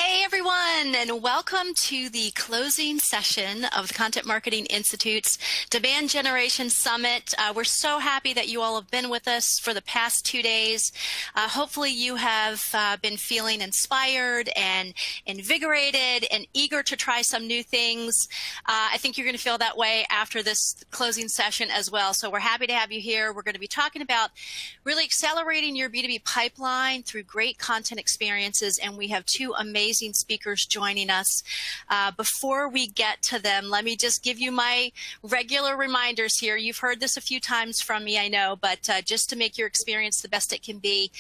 Hey everyone, and welcome to the closing session of the Content Marketing Institute's Demand Generation Summit. We're so happy that you all have been with us for the past 2 days. Hopefully you have been feeling inspired and invigorated and eager to try some new things. I think you're going to feel that way after this closing session as well. So we're happy to have you here. We're going to be talking about really accelerating your B2B pipeline through great content experiences, and we have two amazing speakers joining us. Before we get to them, let me just give you my regular reminders here. You've heard this a few times from me, I know, but just to make your experience the best it can be,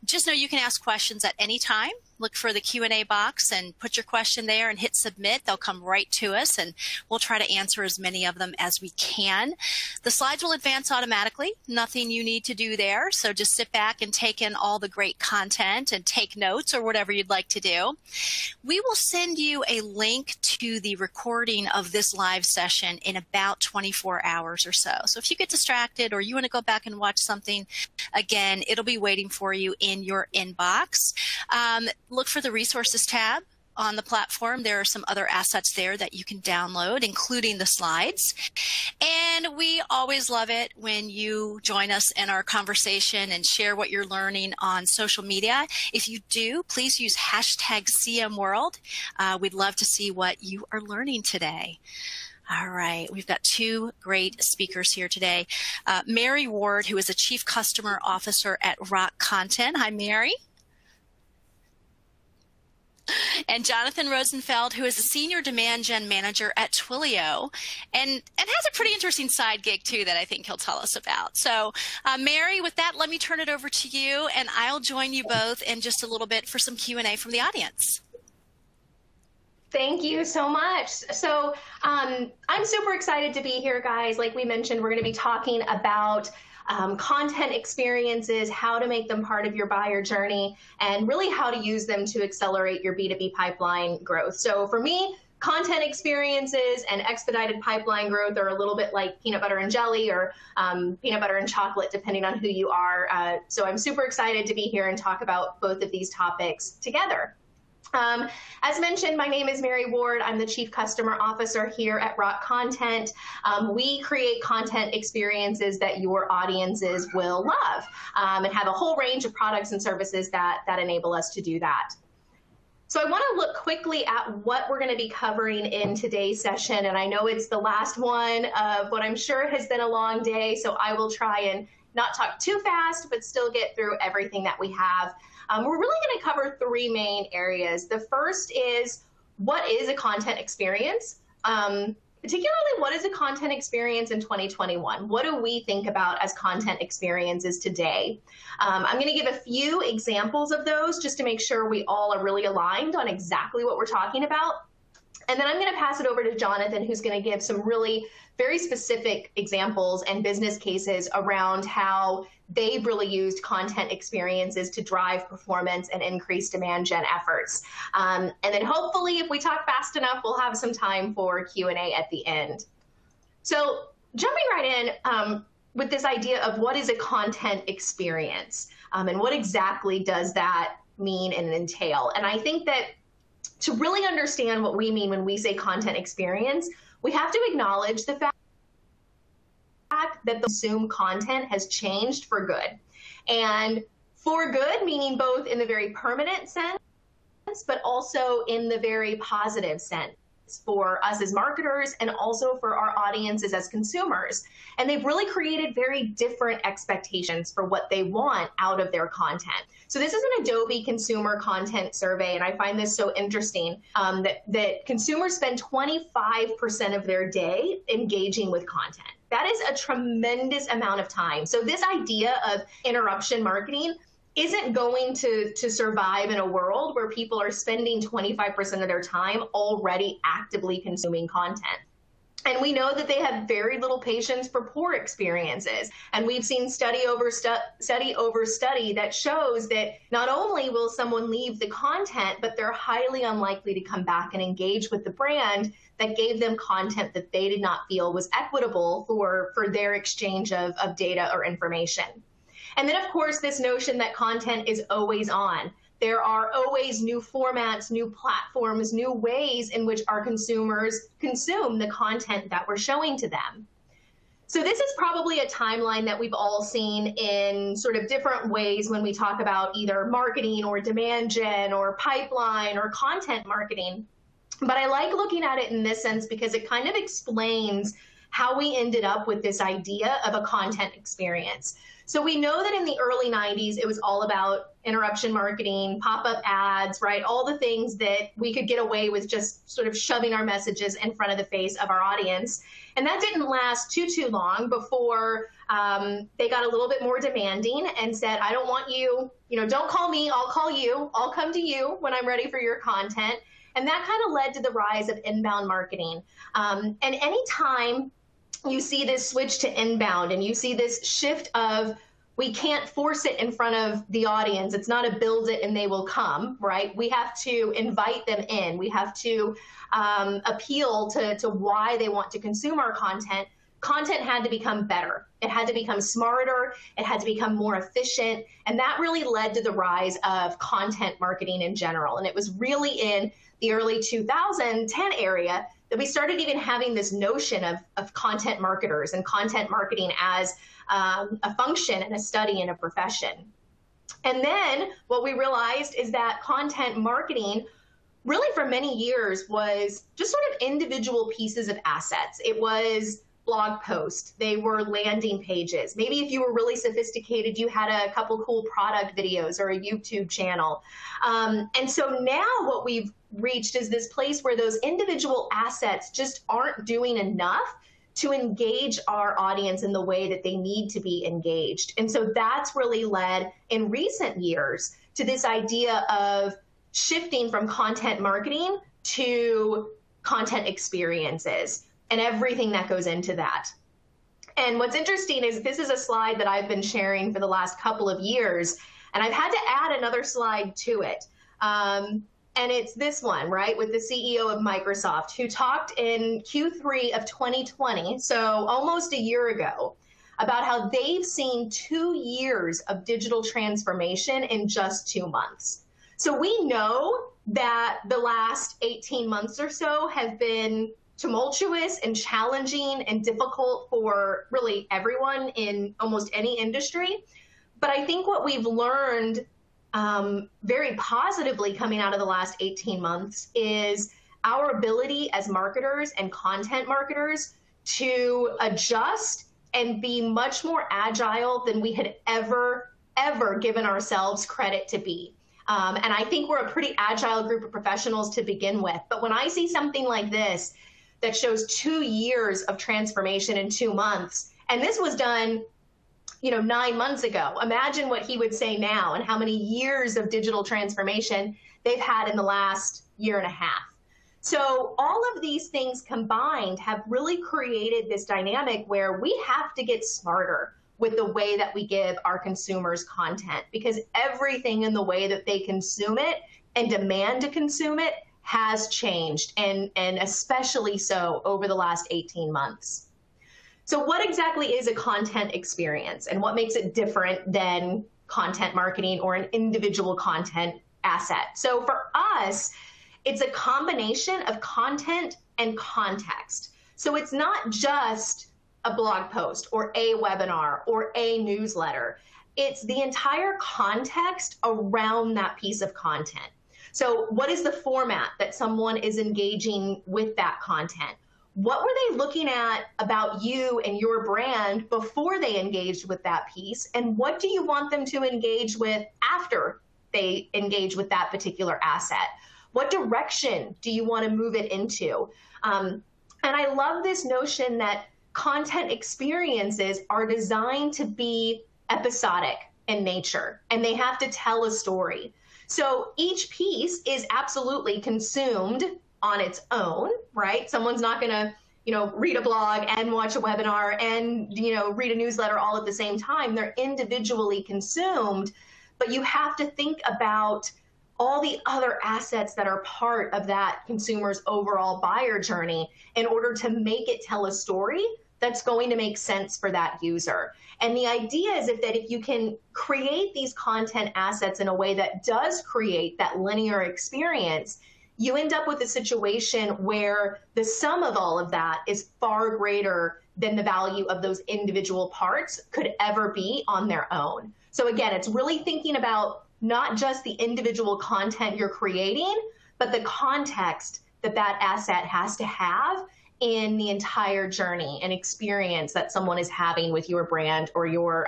just know you can ask questions at any time. Look for the Q&A box and put your question there and hit submit. They'll come right to us, and we'll try to answer as many of them as we can. The slides will advance automatically. Nothing you need to do there. So just sit back and take in all the great content and take notes or whatever you'd like to do. We will send you a link to the recording of this live session in about 24 hours or so. So if you get distracted or you want to go back and watch something again, it'll be waiting for you in your inbox. Look for the resources tab on the platform. There are some other assets there that you can download, including the slides. And we always love it when you join us in our conversation and share what you're learning on social media. If you do, please use hashtag CMWorld. We'd love to see what you are learning today. All right, we've got two great speakers here today. Mary Ward, who is a Chief Customer Officer at Rock Content. Hi, Mary. And Jonathan Rosenfeld, who is a Senior Demand Gen Manager at Twilio and has a pretty interesting side gig, too, that I think he'll tell us about. So, Mary, with that, let me turn it over to you, and I'll join you both in just a little bit for some Q&A from the audience. Thank you so much. So I'm super excited to be here, guys. Like we mentioned, we're going to be talking about content experiences, how to make them part of your buyer journey, and really how to use them to accelerate your B2B pipeline growth. So for me, content experiences and expedited pipeline growth are a little bit like peanut butter and jelly or peanut butter and chocolate, depending on who you are. So I'm super excited to be here and talk about both of these topics together. As mentioned, my name is Mary Ward. I'm the Chief Customer Officer here at Rock Content. We create content experiences that your audiences will love and have a whole range of products and services that enable us to do that. So I want to look quickly at what we're going to be covering in today's session. And I know it's the last one of what I'm sure has been a long day, so I will try and not talk too fast, but still get through everything that we have. We're really going to cover three main areas. The first is, what is a content experience? Particularly, what is a content experience in 2021? What do we think about as content experiences today? I'm going to give a few examples of those just to make sure we all are really aligned on exactly what we're talking about. And then I'm going to pass it over to Jonathan, who's going to give some really very specific examples and business cases around how they've really used content experiences to drive performance and increase demand gen efforts. And then hopefully, if we talk fast enough, we'll have some time for Q&A at the end. So jumping right in with this idea of what is a content experience and what exactly does that mean and entail. And I think that to really understand what we mean when we say content experience, we have to acknowledge the fact that the consumed content has changed for good. And for good, meaning both in the very permanent sense, but also in the very positive sense for us as marketers and also for our audiences as consumers. And they've really created very different expectations for what they want out of their content. So this is an Adobe consumer content survey, and I find this so interesting that consumers spend 25% of their day engaging with content. That is a tremendous amount of time. So this idea of interruption marketing isn't going to survive in a world where people are spending 25% of their time already actively consuming content. And we know that they have very little patience for poor experiences. And we've seen study over study that shows that not only will someone leave the content, but they're highly unlikely to come back and engage with the brand that gave them content that they did not feel was equitable for their exchange of data or information. And then, of course, this notion that content is always on. There are always new formats, new platforms, new ways in which our consumers consume the content that we're showing to them. So this is probably a timeline that we've all seen in sort of different ways when we talk about either marketing or demand gen or pipeline or content marketing. But I like looking at it in this sense because it kind of explains how we ended up with this idea of a content experience. So we know that in the early 90s, it was all about interruption marketing, pop-up ads, right? All the things that we could get away with just sort of shoving our messages in front of the face of our audience. And that didn't last too long before they got a little bit more demanding and said, I don't want you, don't call me, I'll call you. I'll come to you when I'm ready for your content. And that kind of led to the rise of inbound marketing. And anytime you see this switch to inbound and you see this shift of we can't force it in front of the audience. It's not a build it and they will come, right? We have to invite them in. We have to appeal to why they want to consume our content. Content had to become better. It had to become smarter. It had to become more efficient. And that really led to the rise of content marketing in general. And it was really in the early 2010 area that we started even having this notion of content marketers and content marketing as a function and a study and a profession. And then what we realized is that content marketing really for many years was just sort of individual pieces of assets. It was blog posts, they were landing pages. Maybe if you were really sophisticated, you had a couple cool product videos or a YouTube channel. And so now what we've reached is this place where those individual assets just aren't doing enough to engage our audience in the way that they need to be engaged. And so that's really led in recent years to this idea of shifting from content marketing to content experiences and everything that goes into that. And what's interesting is this is a slide that I've been sharing for the last couple of years, and I've had to add another slide to it. And it's this one, right, with the CEO of Microsoft, who talked in Q3 of 2020, so almost a year ago, about how they've seen 2 years of digital transformation in just 2 months. So we know that the last 18 months or so have been tumultuous and challenging and difficult for really everyone in almost any industry. But I think what we've learned very positively coming out of the last 18 months is our ability as marketers and content marketers to adjust and be much more agile than we had ever given ourselves credit to be. And I think we're a pretty agile group of professionals to begin with. But when I see something like this that shows 2 years of transformation in 2 months, and this was done 9 months ago. Imagine what he would say now and how many years of digital transformation they've had in the last year and a half. So all of these things combined have really created this dynamic where we have to get smarter with the way that we give our consumers content, because everything in the way that they consume it and demand to consume it has changed, and especially so over the last 18 months. So what exactly is a content experience and what makes it different than content marketing or an individual content asset? So for us, it's a combination of content and context. So it's not just a blog post or a webinar or a newsletter. It's the entire context around that piece of content. So what is the format that someone is engaging with that content? What were they looking at about you and your brand before they engaged with that piece? And what do you want them to engage with after they engage with that particular asset? What direction do you want to move it into? And I love this notion that content experiences are designed to be episodic in nature, and they have to tell a story. So each piece is absolutely consumed on its own, right? Someone's not going to, read a blog and watch a webinar and, read a newsletter all at the same time. They're individually consumed, but you have to think about all the other assets that are part of that consumer's overall buyer journey in order to make it tell a story that's going to make sense for that user. And the idea is that if you can create these content assets in a way that does create that linear experience, you end up with a situation where the sum of all of that is far greater than the value of those individual parts could ever be on their own. So again, it's really thinking about not just the individual content you're creating, but the context that that asset has to have in the entire journey and experience that someone is having with your brand or your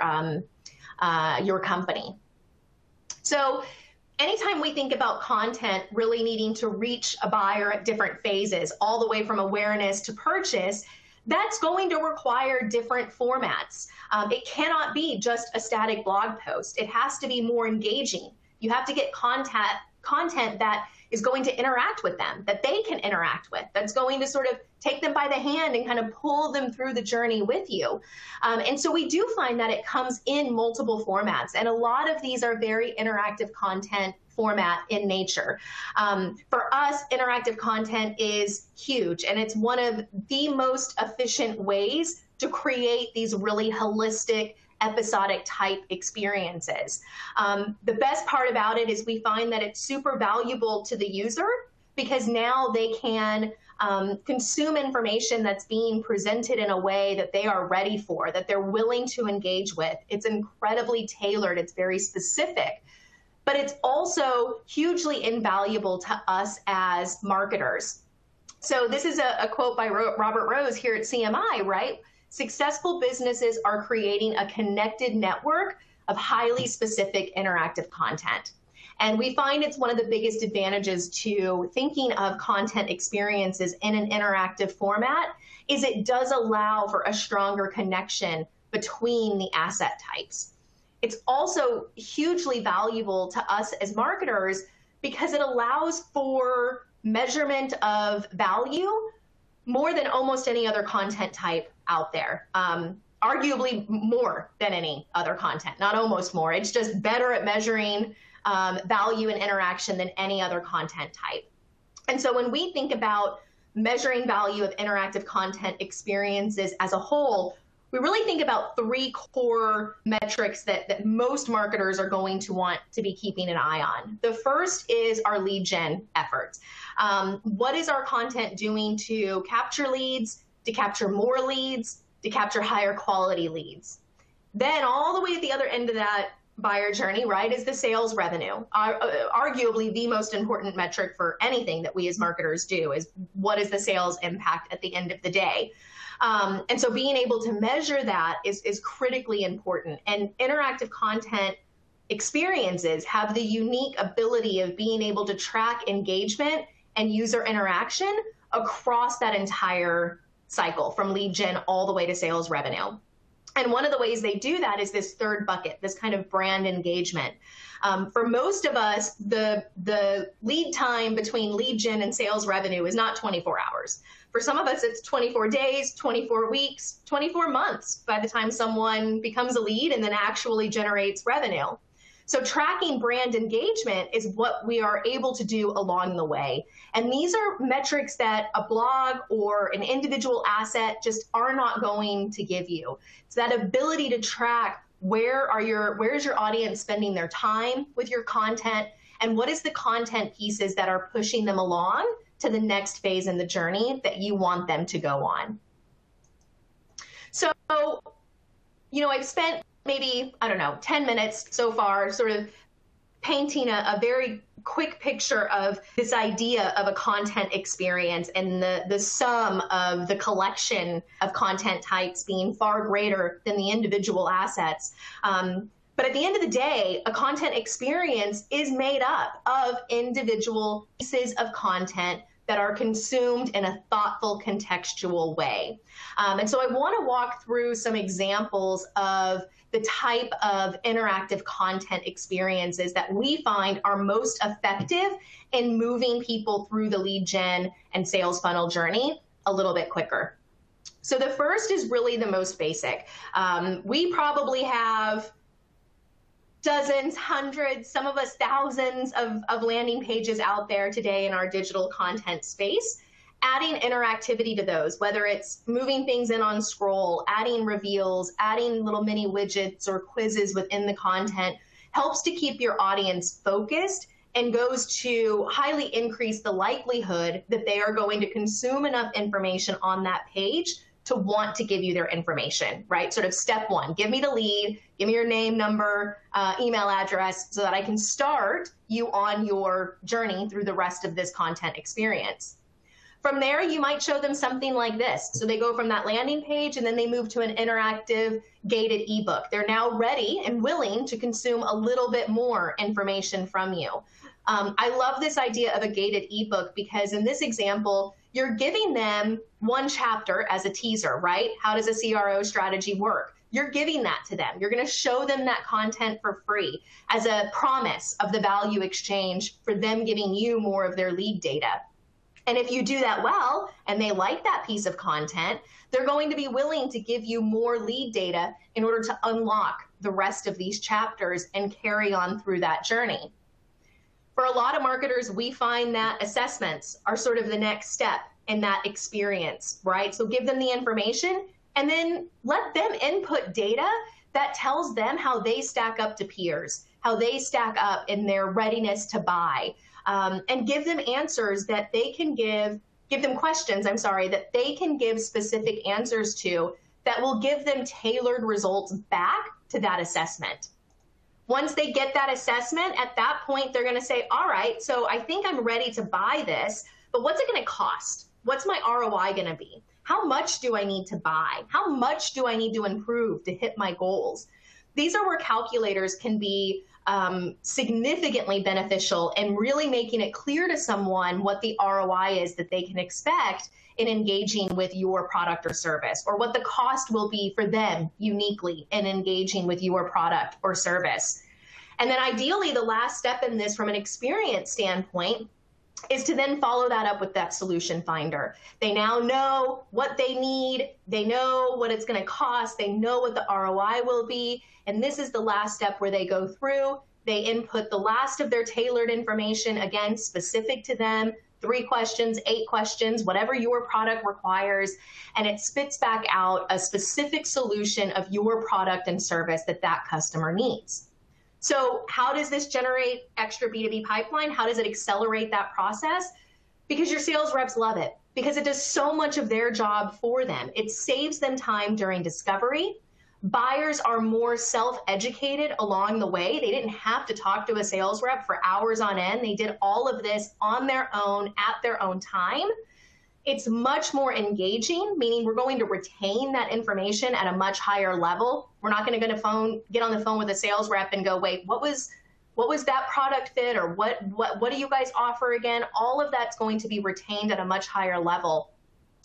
company. So anytime we think about content really needing to reach a buyer at different phases, all the way from awareness to purchase, that's going to require different formats. It cannot be just a static blog post. It has to be more engaging. You have to get content that is going to interact with them, that they can interact with, that's going to sort of take them by the hand and kind of pull them through the journey with you. And so we do find that it comes in multiple formats, and a lot of these are very interactive content format in nature. For us, interactive content is huge, and it's one of the most efficient ways to create these really holistic, episodic type experiences. The best part about it is we find that it's super valuable to the user, because now they can consume information that's being presented in a way that they are ready for, that they're willing to engage with. It's incredibly tailored, it's very specific, but it's also hugely invaluable to us as marketers. So this is a quote by Robert Rose here at CMI, right? Successful businesses are creating a connected network of highly specific interactive content. And we find it's one of the biggest advantages to thinking of content experiences in an interactive format is it does allow for a stronger connection between the asset types. It's also hugely valuable to us as marketers because it allows for measurement of value more than almost any other content type out there. Arguably more than any other content, not almost more. It's just better at measuring value and interaction than any other content type. And so when we think about measuring value of interactive content experiences as a whole, we really think about three core metrics that most marketers are going to want to be keeping an eye on. The first is our lead gen efforts. What is our content doing to capture leads, to capture more leads, to capture higher quality leads? Then all the way at the other end of that buyer journey, right, is the sales revenue. Arguably the most important metric for anything that we as marketers do is what is the sales impact at the end of the day. And so being able to measure that is critically important. And interactive content experiences have the unique ability of being able to track engagement and user interaction across that entire cycle, from lead gen all the way to sales revenue. And one of the ways they do that is this third bucket, this kind of brand engagement. For most of us, the lead time between lead gen and sales revenue is not 24 hours. For some of us, it's 24 days, 24 weeks, 24 months by the time someone becomes a lead and then actually generates revenue. So tracking brand engagement is what we are able to do along the way. And these are metrics that a blog or an individual asset just are not going to give you. It's that ability to track where is your audience spending their time with your content, and what is the content pieces that are pushing them along to the next phase in the journey that you want them to go on. So, I've spent maybe, 10 minutes so far sort of painting a very quick picture of this idea of a content experience and the sum of the collection of content types being far greater than the individual assets. But at the end of the day, a content experience is made up of individual pieces of content that are consumed in a thoughtful, contextual way. And so I want to walk through some examples of the type of interactive content experiences that we find are most effective in moving people through the lead gen and sales funnel journey a little bit quicker. So the first is really the most basic. We probably have dozens, hundreds, some of us thousands of landing pages out there today in our digital content space. adding interactivity to those, whether it's moving things in on scroll, adding reveals, adding little mini widgets or quizzes within the content, helps to keep your audience focused and goes to highly increase the likelihood that they are going to consume enough information on that page to want to give you their information, right? Sort of step one, give me the lead, give me your name, number, email address, so that I can start you on your journey through the rest of this content experience. From there, you might show them something like this. So they go from that landing page and then they move to an interactive gated ebook. They're now ready and willing to consume a little bit more information from you. I love this idea of a gated ebook because in this example, you're giving them one chapter as a teaser, right? How does a CRO strategy work? You're giving that to them. You're going to show them that content for free as a promise of the value exchange for them giving you more of their lead data. And if you do that well, and they like that piece of content, they're going to be willing to give you more lead data in order to unlock the rest of these chapters and carry on through that journey. For a lot of marketers, we find that assessments are sort of the next step in that experience, right? So give them the information and then let them input data that tells them how they stack up to peers, how they stack up in their readiness to buy, and give them answers that they can give them questions, that they can give specific answers to that will give them tailored results back to that assessment. Once they get that assessment, at that point, they're going to say, all right, so I think I'm ready to buy this, but what's it going to cost? What's my ROI going to be? How much do I need to buy? How much do I need to improve to hit my goals? These are where calculators can be significantly beneficial in really making it clear to someone what the ROI is that they can expect in engaging with your product or service, or what the cost will be for them uniquely in engaging with your product or service. And then ideally, the last step in this from an experience standpoint is to then follow that up with that solution finder. They now know what they need, they know what it's going to cost, they know what the ROI will be, and this is the last step where they go through, they input the last of their tailored information, again, specific to them, 3 questions, 8 questions, whatever your product requires, and it spits back out a specific solution of your product and service that that customer needs. So how does this generate extra B2B pipeline? How does it accelerate that process? Because your sales reps love it, because it does so much of their job for them. It saves them time during discovery. Buyers are more self-educated along the way. They didn't have to talk to a sales rep for hours on end. They did all of this on their own at their own time. It's much more engaging, meaning we're going to retain that information at a much higher level. We're not going to get on the phone with a sales rep and go, wait, what was that product fit, or what do you guys offer again? All of that's going to be retained at a much higher level.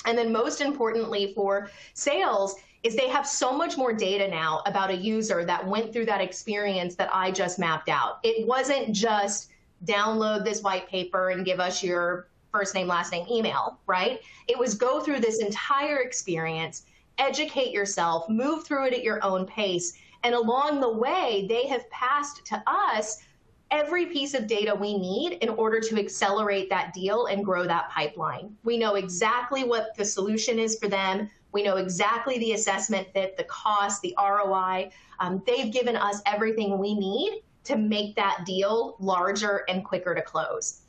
And then most importantly for sales is they have so much more data now about a user that went through that experience that I just mapped out. It wasn't just download this white paper and give us your first name, last name, email, right? It was go through this entire experience, educate yourself, move through it at your own pace. And along the way, they have passed to us every piece of data we need in order to accelerate that deal and grow that pipeline. We know exactly what the solution is for them. We know exactly the assessment fit, the cost, the ROI. They've given us everything we need to make that deal larger and quicker to close.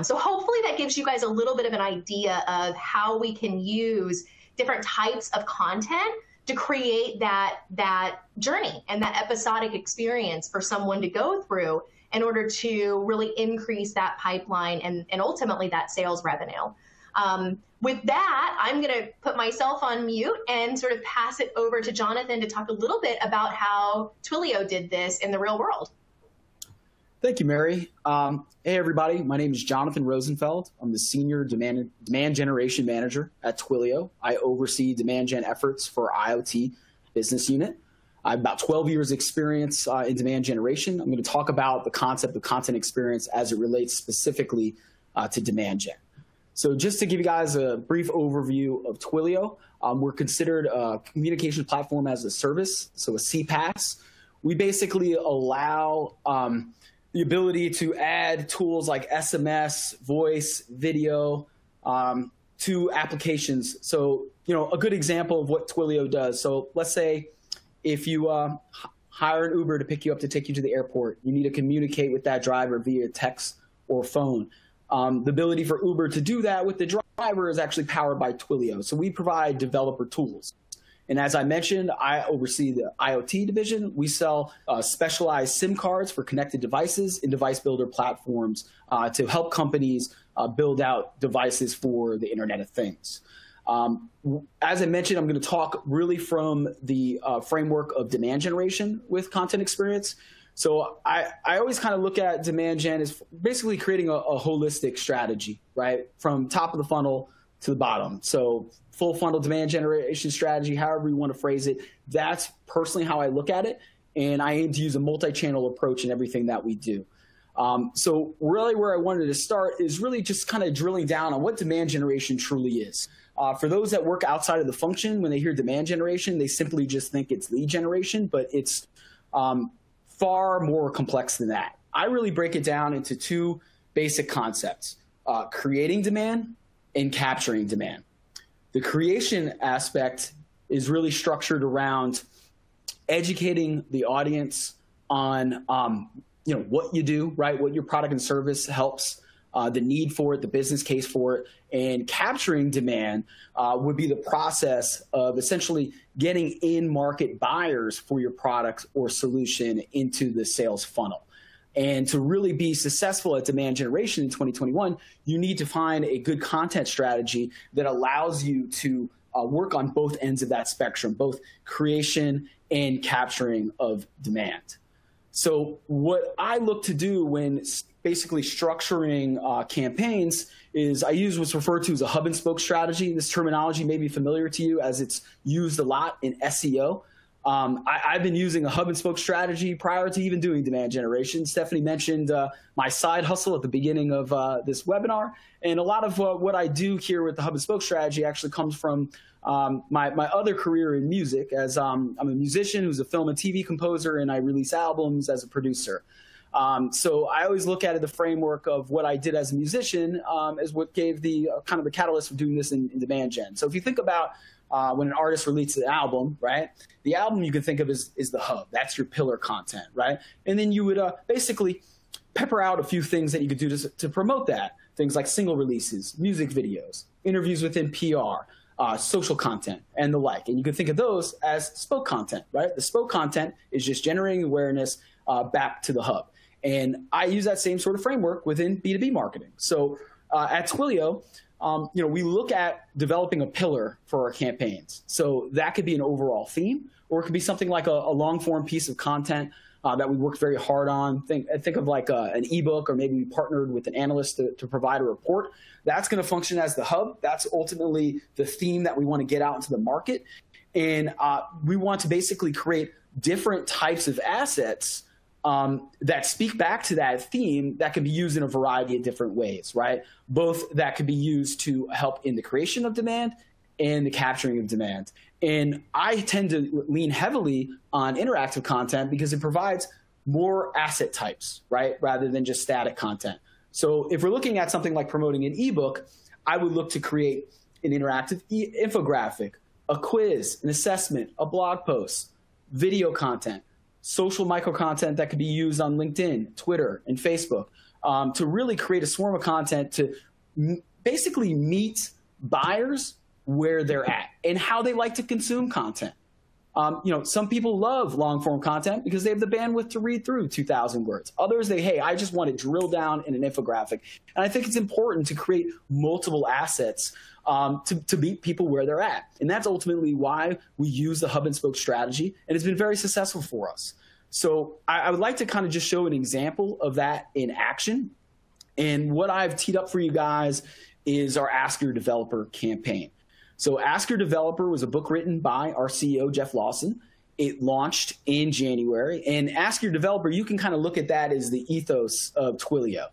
So hopefully that gives you guys a little bit of an idea of how we can use different types of content to create that journey and that episodic experience for someone to go through in order to really increase that pipeline and ultimately that sales revenue. With that, I'm going to put myself on mute and sort of pass it over to Jonathan to talk a little bit about how Twilio did this in the real world. Thank you, Mary. Hey, everybody. My name is Jonathan Rosenfeld. I'm the Senior Demand Generation Manager at Twilio. I oversee demand gen efforts for IoT business unit. I have about 12 years experience in demand generation. I'm going to talk about the concept of content experience as it relates specifically to demand gen. So just to give you guys a brief overview of Twilio, we're considered a communication platform as a service, so a CPaaS. We basically allow the ability to add tools like SMS, voice, video, to applications. So, a good example of what Twilio does. So let's say if you hire an Uber to pick you up to take you to the airport, you need to communicate with that driver via text or phone. The ability for Uber to do that with the driver is actually powered by Twilio. So we provide developer tools. And as I mentioned, I oversee the IoT division. We sell specialized SIM cards for connected devices and device builder platforms to help companies build out devices for the Internet of Things. As I mentioned, I'm going to talk really from the framework of demand generation with content experience. So I always kind of look at demand gen as basically creating a holistic strategy, right? From top of the funnel to the bottom. So full funnel demand generation strategy, however you want to phrase it, that's personally how I look at it. And I aim to use a multi-channel approach in everything that we do. So really where I wanted to start is really just kind of drilling down on what demand generation truly is. For those that work outside of the function, when they hear demand generation, they simply just think it's lead generation, but it's far more complex than that. I really break it down into two basic concepts, creating demand and capturing demand. The creation aspect is really structured around educating the audience on what you do, right? What your product and service helps, the need for it, the business case for it, and capturing demand would be the process of essentially getting in-market buyers for your product or solution into the sales funnel. And to really be successful at demand generation in 2021, you need to find a good content strategy that allows you to work on both ends of that spectrum, both creation and capturing of demand. So what I look to do when basically structuring campaigns is I use what's referred to as a hub and spoke strategy. This terminology may be familiar to you as it's used a lot in SEO. I've been using a hub and spoke strategy prior to even doing demand generation. Stephanie mentioned my side hustle at the beginning of this webinar. And a lot of what I do here with the hub and spoke strategy actually comes from my other career in music, as I'm a musician who's a film and TV composer, and I release albums as a producer. So I always look at it, the framework of what I did as a musician as what gave the kind of the catalyst for doing this in demand gen. So if you think about when an artist releases an album, right? The album you can think of is the hub. That's your pillar content, right? And then you would basically pepper out a few things that you could do to promote that. Things like single releases, music videos, interviews within PR, social content, and the like. And you can think of those as spoke content, right? The spoke content is just generating awareness back to the hub. And I use that same sort of framework within B2B marketing. So at Twilio, we look at developing a pillar for our campaigns. So that could be an overall theme, or it could be something like a long form piece of content that we worked very hard on. Think of like an ebook, or maybe we partnered with an analyst to provide a report. That's going to function as the hub. That's ultimately the theme that we want to get out into the market. And we want to basically create different types of assets that speak back to that theme that can be used in a variety of different ways, right? Both that could be used to help in the creation of demand and the capturing of demand. And I tend to lean heavily on interactive content because it provides more asset types, right? Rather than just static content. So if we're looking at something like promoting an ebook, I would look to create an interactive infographic, a quiz, an assessment, a blog post, video content, social micro content that could be used on LinkedIn, Twitter, and Facebook to really create a swarm of content to basically meet buyers where they're at and how they like to consume content. Some people love long form content because they have the bandwidth to read through 2,000 words. Others, I just want to drill down in an infographic. And I think it's important to create multiple assets to meet people where they're at. And that's ultimately why we use the hub and spoke strategy, and it's been very successful for us. So I would like to kind of just show an example of that in action. And what I've teed up for you guys is our Ask Your Developer campaign. So Ask Your Developer was a book written by our CEO, Jeff Lawson. It launched in January. And Ask Your Developer, you can kind of look at that as the ethos of Twilio.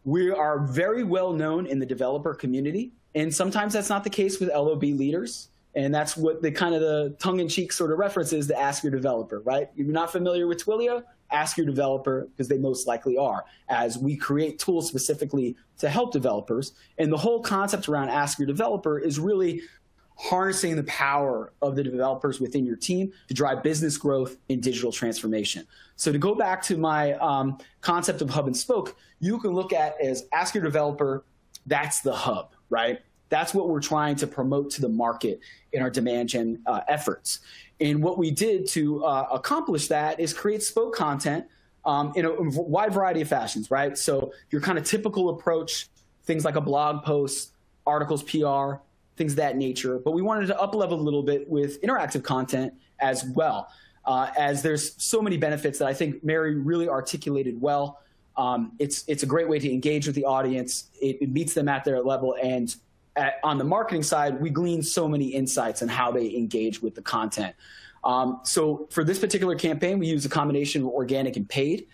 We are very well known in the developer community, and sometimes that's not the case with LOB leaders. And that's what the kind of the tongue-in-cheek sort of reference is to Ask Your Developer, right? If you're not familiar with Twilio, ask your developer, because they most likely are, as we create tools specifically to help developers. And the whole concept around ask your developer is really harnessing the power of the developers within your team to drive business growth and digital transformation. So to go back to my concept of hub and spoke, you can look at as ask your developer, that's the hub, right? That's what we're trying to promote to the market in our demand gen efforts. And what we did to accomplish that is create spoke content in a wide variety of fashions, right? So your kind of typical approach, things like a blog post, articles, PR, things of that nature. But we wanted to up-level a little bit with interactive content as well, as there's so many benefits that I think Mary really articulated well. It's a great way to engage with the audience. It meets them at their level. And on the marketing side, we glean so many insights on how they engage with the content. So for this particular campaign, we use a combination of organic and paid.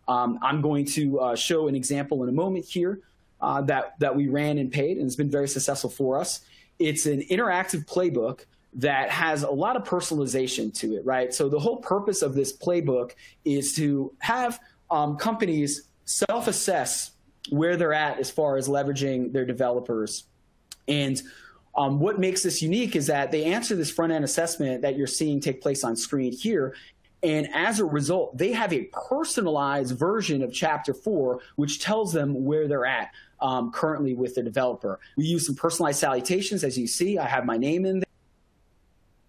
I'm going to show an example in a moment here that we ran in paid, and it's been very successful for us. It's an interactive playbook that has a lot of personalization to it, right? So the whole purpose of this playbook is to have companies self-assess where they're at as far as leveraging their developers. And what makes this unique is that they answer this front-end assessment that you're seeing take place on screen here. And as a result, they have a personalized version of Chapter 4, which tells them where they're at currently with the developer. We use some personalized salutations. As you see, I have my name in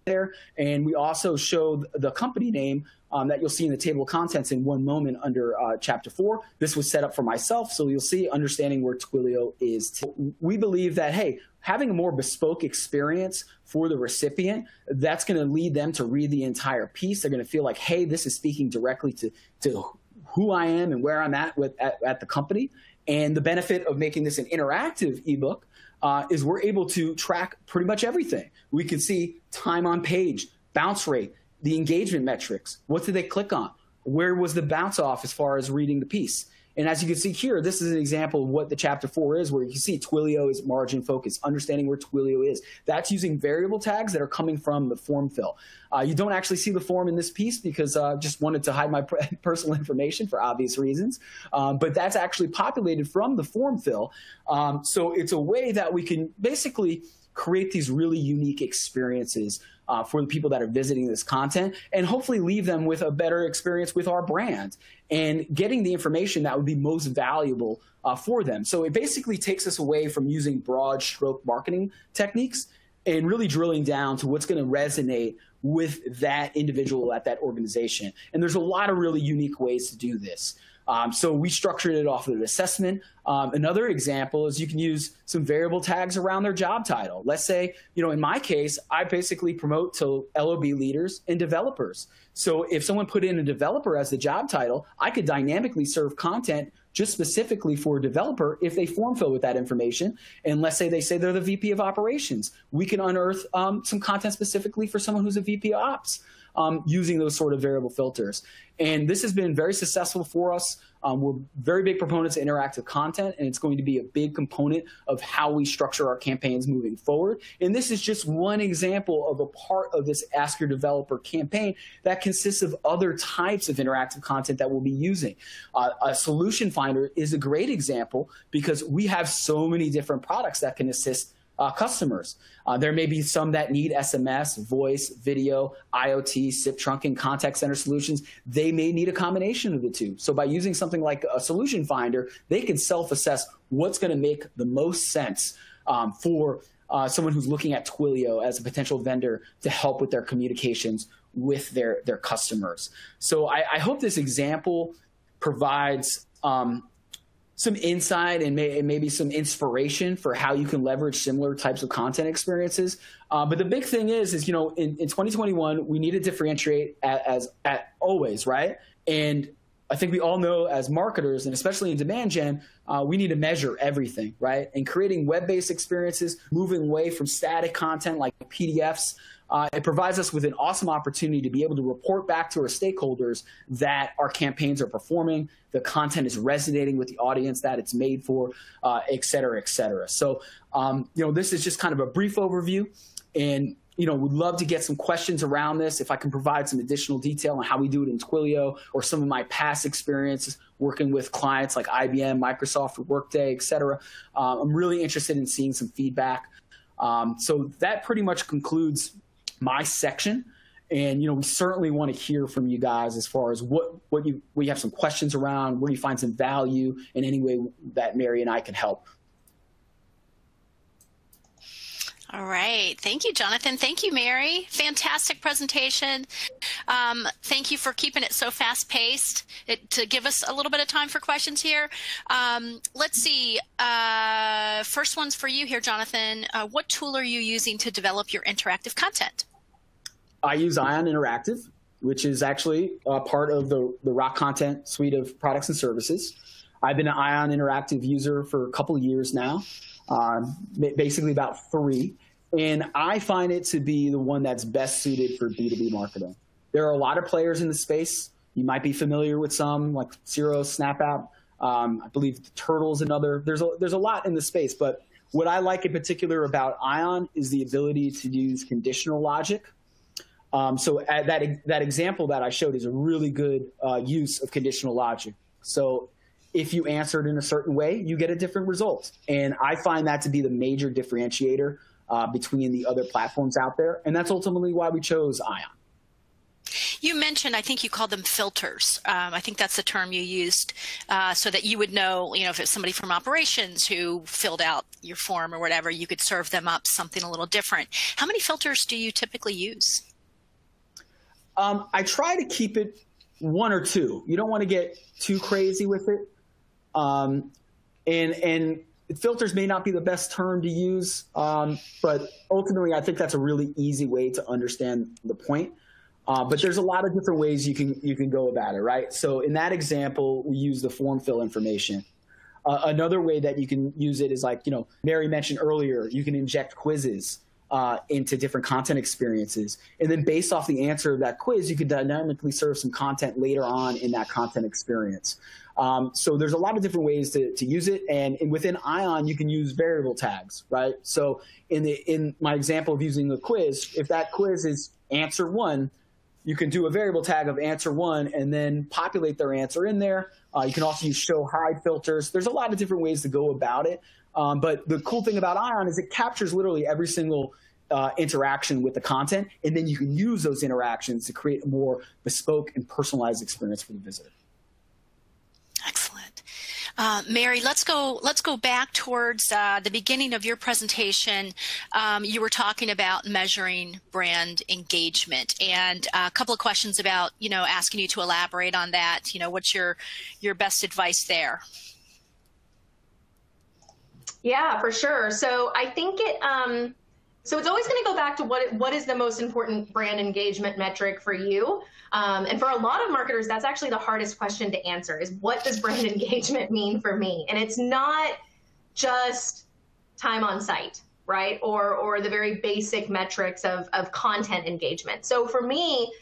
there. And we also show the company name that you'll see in the table of contents in one moment under Chapter 4. This was set up for myself, so you'll see understanding where Twilio is. We believe that, hey, having a more bespoke experience for the recipient, that's going to lead them to read the entire piece. They're going to feel like, hey, this is speaking directly to who I am and where I'm at the company. And the benefit of making this an interactive ebook is we're able to track pretty much everything. We can see time on page, bounce rate, the engagement metrics. What did they click on? Where was the bounce off as far as reading the piece? And as you can see here, this is an example of what the Chapter 4 is, where you can see Twilio is margin focused, understanding where Twilio is. That's using variable tags that are coming from the form fill. You don't actually see the form in this piece because I just wanted to hide my personal information for obvious reasons. But that's actually populated from the form fill. So it's a way that we can basically create these really unique experiences for the people that are visiting this content, and hopefully leave them with a better experience with our brand and getting the information that would be most valuable for them. So it basically takes us away from using broad stroke marketing techniques and really drilling down to what's going to resonate with that individual at that organization. And there's a lot of really unique ways to do this. So we structured it off of an assessment. Another example is you can use some variable tags around their job title. Let's say, in my case, I basically promote to LOB leaders and developers. So if someone put in a developer as the job title, I could dynamically serve content just specifically for a developer if they form fill with that information. And let's say they say they're the VP of operations. We can unearth some content specifically for someone who's a VP of ops. Using those sort of variable filters. And this has been very successful for us. We're very big proponents of interactive content, and it's going to be a big component of how we structure our campaigns moving forward. And this is just one example of a part of this Ask Your Developer campaign that consists of other types of interactive content that we'll be using. A solution finder is a great example because we have so many different products that can assist customers. There may be some that need SMS, voice, video, IoT, SIP trunking, contact center solutions. They may need a combination of the two. So by using something like a solution finder, they can self-assess what's going to make the most sense for someone who's looking at Twilio as a potential vendor to help with their communications with their customers. So I hope this example provides some insight and maybe some inspiration for how you can leverage similar types of content experiences. But the big thing is in 2021, we need to differentiate as always, right? And I think we all know as marketers, and especially in demand gen, we need to measure everything, right? And creating web-based experiences, moving away from static content like PDFs, it provides us with an awesome opportunity to be able to report back to our stakeholders that our campaigns are performing, the content is resonating with the audience that it's made for, et cetera, et cetera. So, this is just kind of a brief overview. And would love to get some questions around this. If I can provide some additional detail on how we do it in Twilio or some of my past experiences working with clients like IBM, Microsoft, or Workday, et cetera. I'm really interested in seeing some feedback. So that pretty much concludes my section. And, we certainly want to hear from you guys as far as what we have some questions around, where you find some value in any way that Mary and I can help. All right. Thank you, Jonathan. Thank you, Mary. Fantastic presentation. Thank you for keeping it so fast-paced to give us a little bit of time for questions here. Let's see. First one's for you here, Jonathan. What tool are you using to develop your interactive content? I use Ion Interactive, which is actually part of the Rock Content suite of products and services. I've been an Ion Interactive user for a couple of years now. Basically about 3. And I find it to be the one that's best suited for B2B marketing. There are a lot of players in the space. You might be familiar with some, like Xero, SnapApp. I believe Turtle's another. There's a lot in the space. But what I like in particular about Ion is the ability to use conditional logic. So that example that I showed is a really good use of conditional logic. So if you answered in a certain way, you get a different result. And I find that to be the major differentiator between the other platforms out there. And that's ultimately why we chose Ion. You mentioned, I think you called them filters. I think that's the term you used, so that you would know, if it's somebody from operations who filled out your form or whatever, you could serve them up something a little different. How many filters do you typically use? I try to keep it 1 or 2. You don't want to get too crazy with it. And filters may not be the best term to use, but ultimately I think that's a really easy way to understand the point. But there's a lot of different ways you can go about it, right? So in that example, we use the form fill information. Another way that you can use it is like, Mary mentioned earlier, you can inject quizzes into different content experiences. And then based off the answer of that quiz, you could dynamically serve some content later on in that content experience. So there's a lot of different ways to use it. And within Ion, you can use variable tags, right? So in my example of using the quiz, if that quiz is answer 1, you can do a variable tag of answer 1 and then populate their answer in there. You can also use show hide filters. There's a lot of different ways to go about it. But the cool thing about Ion is it captures literally every single interaction with the content, and then you can use those interactions to create a more bespoke and personalized experience for the visitor. Excellent. Mary, let's go back towards the beginning of your presentation. You were talking about measuring brand engagement, and a couple of questions about, asking you to elaborate on that. What's your best advice there? Yeah, for sure. So I think so it's always going to go back to what is the most important brand engagement metric for you. And for a lot of marketers, that's actually the hardest question to answer, is what does brand engagement mean for me? And it's not just time on site, right? Or the very basic metrics of content engagement. So for me,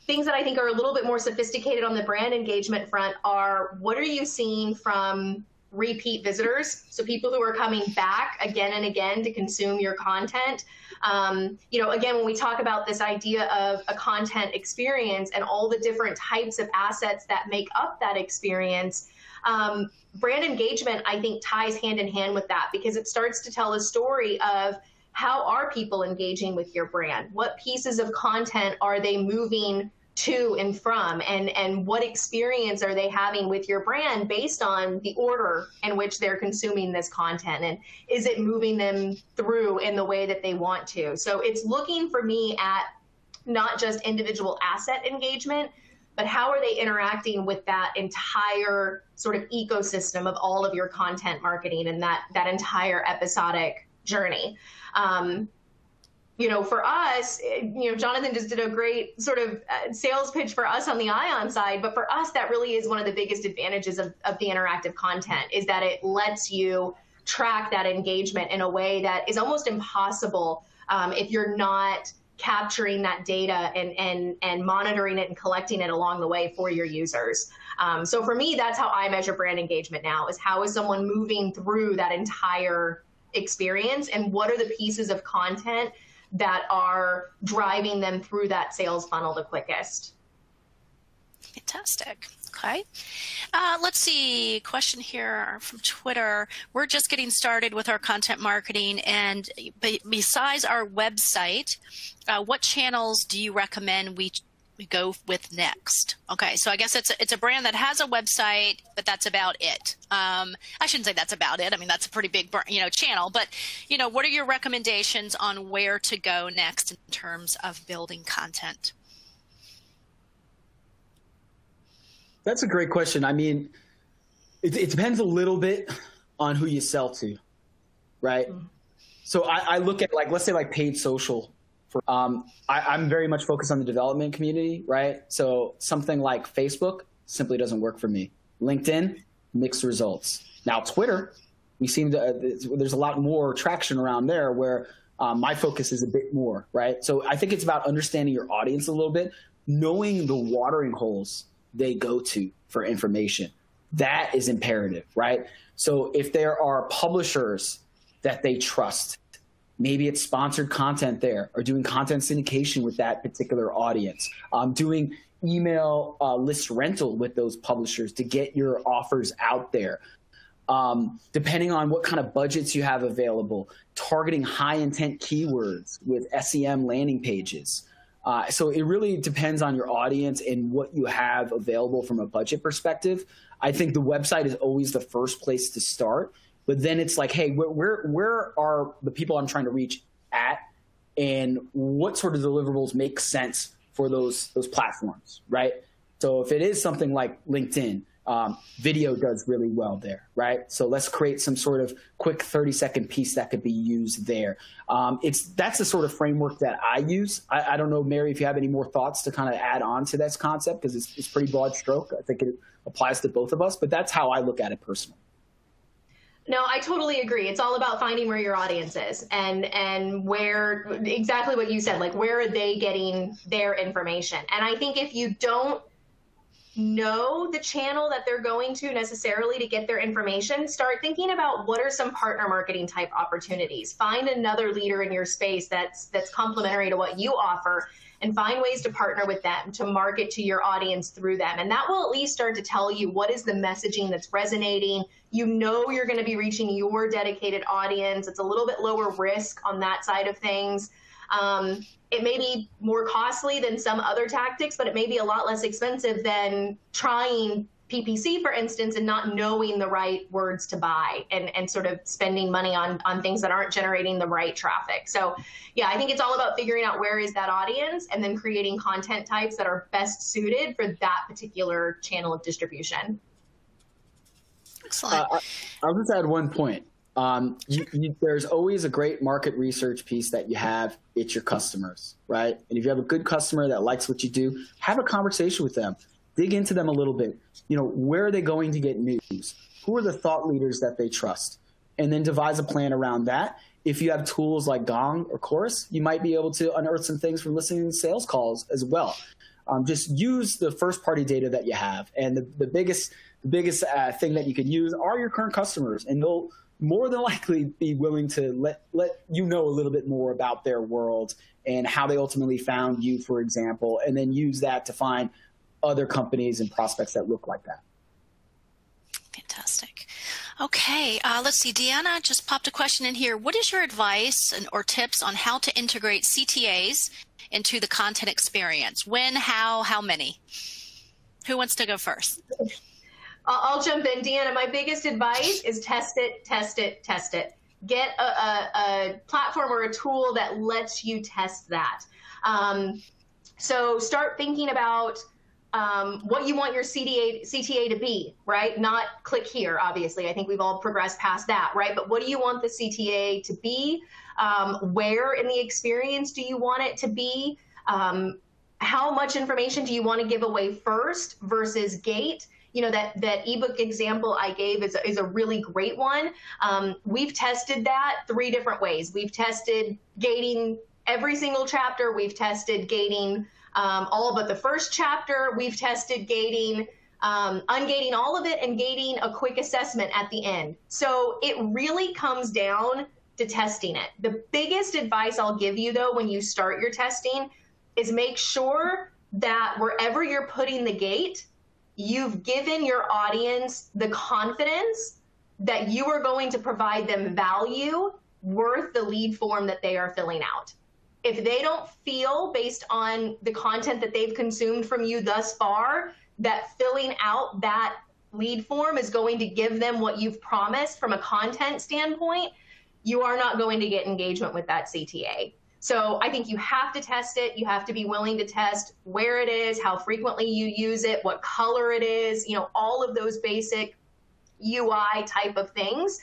things that I think are a little bit more sophisticated on the brand engagement front are, what are you seeing from repeat visitors? So people who are coming back again and again to consume your content. Again, when we talk about this idea of a content experience and all the different types of assets that make up that experience, brand engagement, I think, ties hand in hand with that, because it starts to tell a story of how are people engaging with your brand? What pieces of content are they moving to and from, and what experience are they having with your brand based on the order in which they're consuming this content, and is it moving them through in the way that they want to? So it's looking for me at not just individual asset engagement, but how are they interacting with that entire sort of ecosystem of all of your content marketing and that entire episodic journey. For us, Jonathan just did a great sort of sales pitch for us on the Ion side, but for us, that really is one of the biggest advantages of the interactive content, is that it lets you track that engagement in a way that is almost impossible if you're not capturing that data and monitoring it and collecting it along the way for your users. So for me, that's how I measure brand engagement now, is how is someone moving through that entire experience, and what are the pieces of content that are driving them through that sales funnel the quickest. Fantastic. Okay. Let's see. Question here from Twitter. We're just getting started with our content marketing, and besides our website, what channels do you recommend we go with next? Okay, so I guess it's a brand that has a website, but that's about it. I shouldn't say that's about it. I mean, that's a pretty big, channel. But what are your recommendations on where to go next in terms of building content? That's a great question. I mean, it depends a little bit on who you sell to, right? So I look at let's say paid social. I'm very much focused on the development community, right? So something like Facebook simply doesn't work for me. LinkedIn, mixed results. Now Twitter, there's a lot more traction around there where my focus is a bit more, right? So I think it's about understanding your audience a little bit, knowing the watering holes they go to for information. That is imperative, right? So if there are publishers that they trust, maybe it's sponsored content there, or doing content syndication with that particular audience, doing email list rental with those publishers to get your offers out there. Depending on what kind of budgets you have available, targeting high intent keywords with SEM landing pages. So it really depends on your audience and what you have available from a budget perspective. I think the website is always the first place to start, but then it's like, hey, where are the people I'm trying to reach at, and what sort of deliverables make sense for those platforms, right? So if it is something like LinkedIn, video does really well there, right? So let's create some sort of quick 30-second piece that could be used there. That's the sort of framework that I use. I don't know, Mary, if you have any more thoughts to kind of add on to this concept, because it's pretty broad stroke. I think it applies to both of us, but that's how I look at it personally. No, I totally agree. It's all about finding where your audience is and where, exactly what you said, where are they getting their information? And I think if you don't know the channel that they're going to necessarily to get their information, start thinking about what are some partner marketing type opportunities. Find another leader in your space that's complementary to what you offer, and find ways to partner with them to market to your audience through them. And that will at least start to tell you what is the messaging that's resonating. You're going to be reaching your dedicated audience. It's a little bit lower risk on that side of things. It may be more costly than some other tactics, but it may be a lot less expensive than trying PPC, for instance, and not knowing the right words to buy and sort of spending money on things that aren't generating the right traffic. So yeah, I think it's all about figuring out where is that audience and then creating content types that are best suited for that particular channel of distribution. Excellent. I'll just add one point. There's always a great market research piece that you have. It's your customers, right? And if you have a good customer that likes what you do, have a conversation with them. Dig into them a little bit. Where are they going to get news? Who are the thought leaders that they trust? And then devise a plan around that. If you have tools like Gong or Chorus, you might be able to unearth some things from listening to sales calls as well. Just use the first-party data that you have. And the biggest thing that you can use are your current customers, and they'll more than likely be willing to let you know a little bit more about their world and how they ultimately found you, for example, and then use that to find other companies and prospects that look like that. Fantastic. Okay, let's see. Deanna just popped a question in here. What is your advice or tips on how to integrate CTAs into the content experience? When, how many? Who wants to go first? I'll jump in. Deanna, my biggest advice is test it, test it, test it. Get a platform or a tool that lets you test that. So start thinking about what you want your CTA to be, right? Not click here, obviously. I think we've all progressed past that, right? But what do you want the CTA to be? Where in the experience do you want it to be? How much information do you want to give away first versus gate? That ebook example I gave is a really great one. We've tested that 3 different ways. We've tested gating every single chapter. We've tested gating all but the first chapter. We've tested gating, ungating all of it, and gating a quick assessment at the end. So it really comes down to testing it. The biggest advice I'll give you, though, when you start your testing is make sure that wherever you're putting the gate, you've given your audience the confidence that you are going to provide them value worth the lead form that they are filling out. If they don't feel, based on the content that they've consumed from you thus far, that filling out that lead form is going to give them what you've promised from a content standpoint, you are not going to get engagement with that CTA. So I think you have to test it. You have to be willing to test where it is, how frequently you use it, what color it is, all of those basic UI type of things.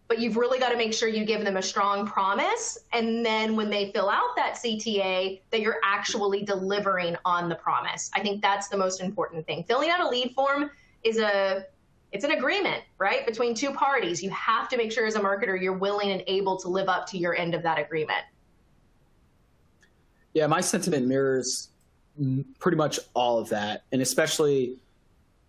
But you've really got to make sure you give them a strong promise. And then when they fill out that CTA, that you're actually delivering on the promise. I think that's the most important thing. Filling out a lead form is it's an agreement, right, between two parties. You have to make sure as a marketer you're willing and able to live up to your end of that agreement. Yeah, my sentiment mirrors pretty much all of that, and especially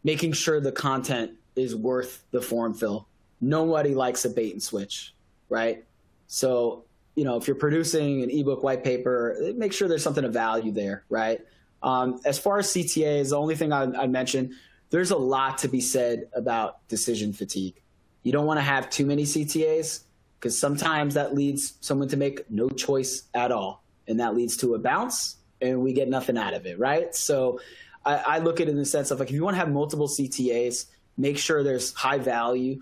making sure the content is worth the form fill. Nobody likes a bait and switch, right? So, if you're producing an ebook white paper, make sure there's something of value there, right? As far as CTAs, the only thing I mentioned, there's a lot to be said about decision fatigue. You don't want to have too many CTAs because sometimes that leads someone to make no choice at all. And that leads to a bounce and we get nothing out of it, right? So I look at it in the sense of, like, if you want to have multiple CTAs, make sure there's high value.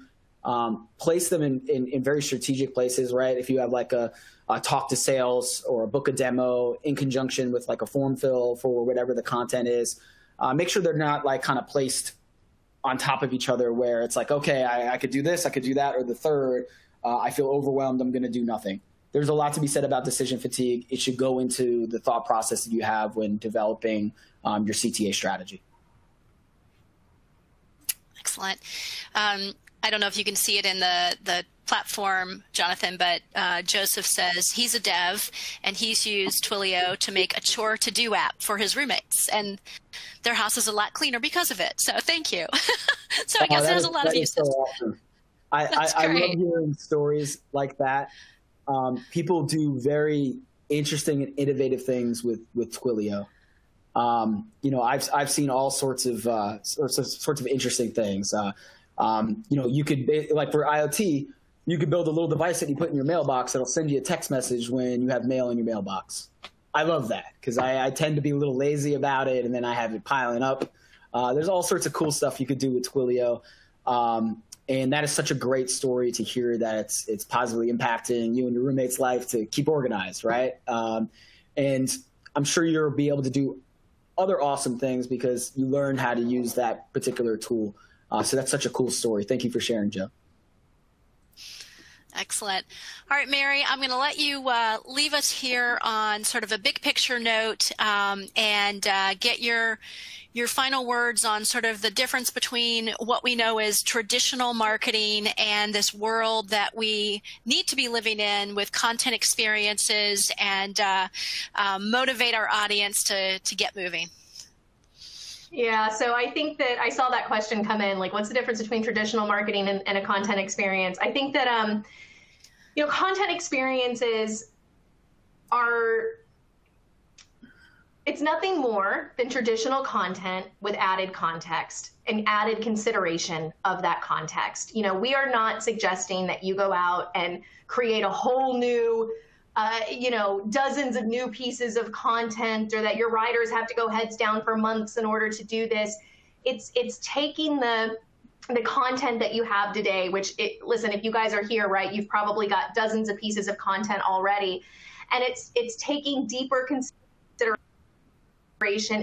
Place them in very strategic places, right? If you have like a talk to sales or a book a demo in conjunction with like a form fill for whatever the content is, make sure they're not like kind of placed on top of each other where it's like, okay, I could do this, I could do that, or the third, I feel overwhelmed, I'm going to do nothing. There's a lot to be said about decision fatigue. It should go into the thought process that you have when developing your CTA strategy. Excellent. I don't know if you can see it in the platform, Jonathan, but Joseph says he's a dev and he's used Twilio to make a chore to-do app for his roommates, and their house is a lot cleaner because of it. So thank you. So I guess there's a lot of uses. So awesome. I love hearing stories like that. People do very interesting and innovative things with Twilio. I've seen all sorts of interesting things. You could, like for IoT, you could build a little device that you put in your mailbox that'll send you a text message when you have mail in your mailbox. I love that because I tend to be a little lazy about it, and then I have it piling up. There's all sorts of cool stuff you could do with Twilio. And that is such a great story to hear that it's positively impacting you and your roommate's life to keep organized, right? And I'm sure you'll be able to do other awesome things because you learned how to use that particular tool. So that's such a cool story. Thank you for sharing, Joe. Excellent. All right, Mary, I'm going to let you leave us here on sort of a big picture note and get your final words on sort of the difference between what we know as traditional marketing and this world that we need to be living in with content experiences and motivate our audience to get moving. Yeah, so I think that I saw that question come in, like, what's the difference between traditional marketing and a content experience? I think that, content experiences it's nothing more than traditional content with added context and added consideration of that context. We are not suggesting that you go out and create a whole new dozens of new pieces of content, or that your writers have to go heads down for months in order to do this. It's taking the content that you have today, listen, if you guys are here, right, you've probably got dozens of pieces of content already, and it's taking deeper consideration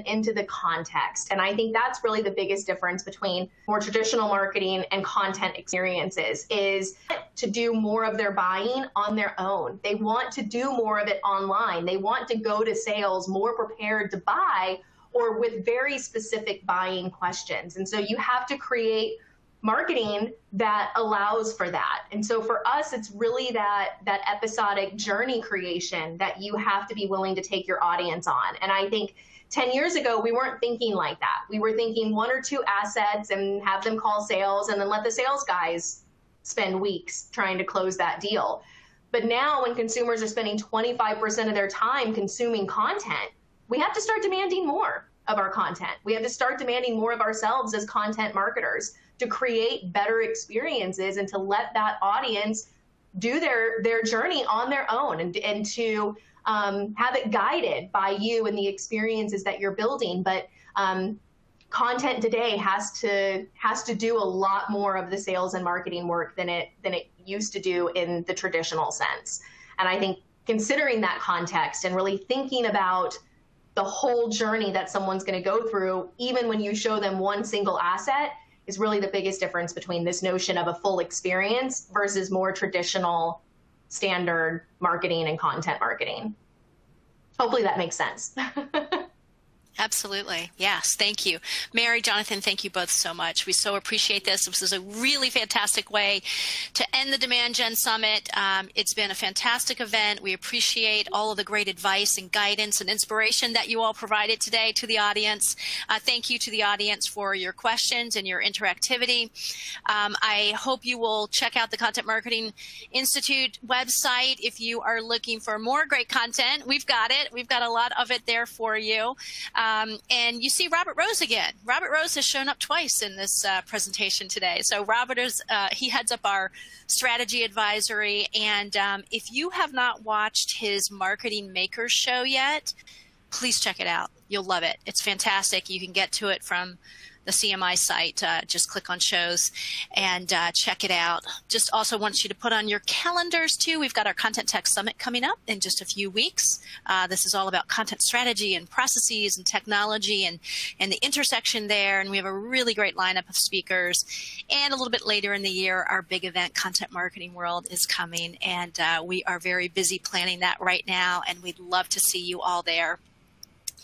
into the context. And I think that's really the biggest difference between more traditional marketing and content experiences, is to do more of their buying on their own. They want to do more of it online. They want to go to sales more prepared to buy, or with very specific buying questions. And so you have to create marketing that allows for that. And so for us, it's really that episodic journey creation that you have to be willing to take your audience on. And I think 10 years ago, we weren't thinking like that. We were thinking 1 or 2 assets and have them call sales and then let the sales guys spend weeks trying to close that deal. But now when consumers are spending 25% of their time consuming content, we have to start demanding more of our content. We have to start demanding more of ourselves as content marketers to create better experiences and to let that audience do their journey on their own, and to have it guided by you and the experiences that you're building. But content today has to do a lot more of the sales and marketing work than it used to do in the traditional sense. And I think considering that context and really thinking about the whole journey that someone's going to go through, even when you show them one single asset, is really the biggest difference between this notion of a full experience versus more traditional standard marketing and content marketing. Hopefully that makes sense. Absolutely. Yes. Thank you. Mary, Jonathan, thank you both so much. We so appreciate this. This is a really fantastic way to end the Demand Gen Summit. It's been a fantastic event. We appreciate all of the great advice and guidance and inspiration that you all provided today to the audience. Thank you to the audience for your questions and your interactivity. I hope you will check out the Content Marketing Institute website if you are looking for more great content. We've got it. We've got a lot of it there for you. And you see Robert Rose again. Robert Rose has shown up twice in this presentation today. So Robert he heads up our strategy advisory. And if you have not watched his Marketing Makers show yet, please check it out. You'll love it. It's fantastic. You can get to it from the CMI site. Just click on shows and check it out. Just also want you to put on your calendars too. We've got our Content Tech Summit coming up in just a few weeks. This is all about content strategy and processes and technology and the intersection there. And we have a really great lineup of speakers. And a little bit later in the year, our big event, Content Marketing World, is coming. And we are very busy planning that right now. And we'd love to see you all there.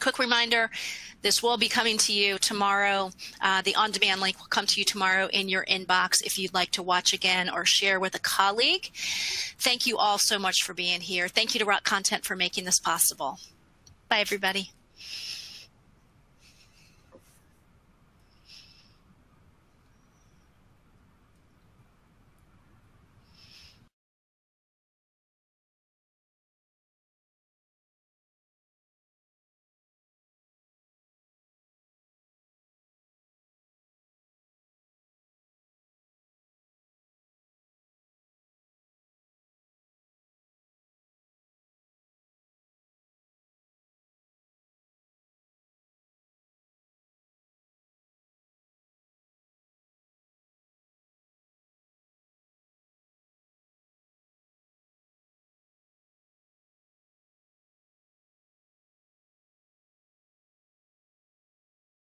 Quick reminder, this will be coming to you tomorrow. The on-demand link will come to you tomorrow in your inbox if you'd like to watch again or share with a colleague. Thank you all so much for being here. Thank you to Rock Content for making this possible. Bye, everybody.